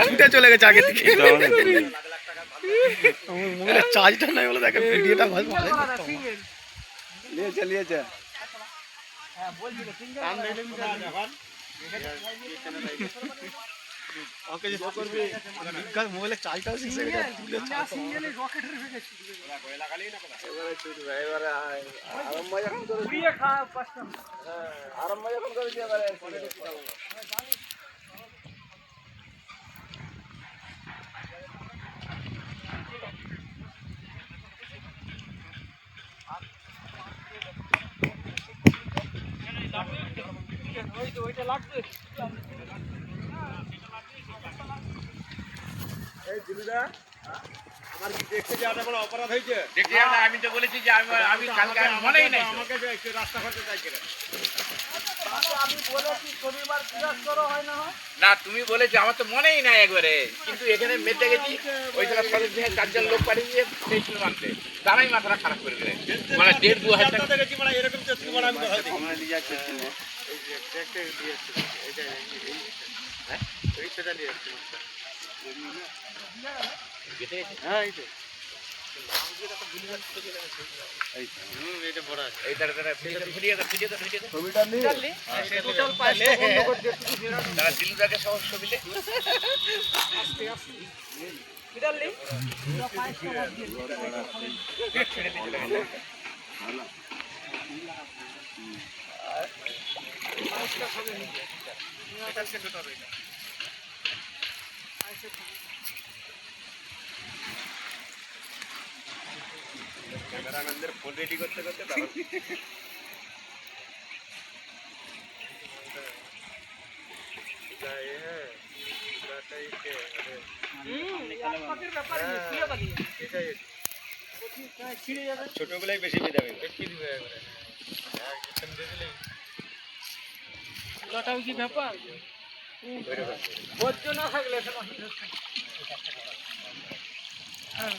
ছুটে চলে গেছে আগে থেকে মোবাইলের চার্জটা নাই বলে দেখে ভিডিওটা ভালো নিয়েছে ওকে যে করবি বিজ্ঞান মোবাইলের চার্জটাও শেষ হয়ে গেছে তুলে সিঙ্গেলি রকেটের ভেগে এবারে লাগালেই না কথা এবারে ছুটবে এবারে আরম্ভ যখন করে পুরিয়ে খা পাঁচটা হ্যাঁ আরম্ভ যখন করে দিয়ে এবারে পরে দেখতে পাবো ওইটা লাগবে এই দিলুদা আমার কি দেখতে যাওয়াটা বড় অপরাধ হয়েছে দেখতে যাও না আমি তো বলেছি যে আমি কালকে মনেই নাই আমাকে একটু রাস্তা করতে চাই করে আমি বলেছি শনিবার বিরাজ করো হয় না হয় না তুমি বলেছো আমার তো মনেই নাই একবারে কিন্তু এখানে মেতে গেছি ওই জায়গা সদর থেকে 4 লোক পাঠিয়ে দিয়ে সেই মানতে তারাই মাথাটা খারাপ করে দিলেন মানে 1.5-2 হাজার টাকা দেখেছি মানে এরকম চেষ্টা করা আমি কথা দিই আমরা নিয়ে যাচ্ছি এই যে একটা দিয়ে এইটা হ্যাঁ এই সেটা নিয়ে যাচ্ছি হ্যাঁ এই তো এইটা বড় আছে এই তারা ভিডিও ছবিটা নিয়ে টোটাল 500 বন্ধ করে দিয়ে তারা দিলুদাকে সহ ছবিলে আস্তে আস্তে বিড়ালি 500 বাদ দিয়ে ছেড়ে দিয়ে চলে গেল ক্যামেরাম্যানদের ফোন রেডি করতে করতে তারা ছোটগুলাই বেশি বেদাবে লটাও কি ব্যাপার ভোজ্য না থাকলে হ্যাঁ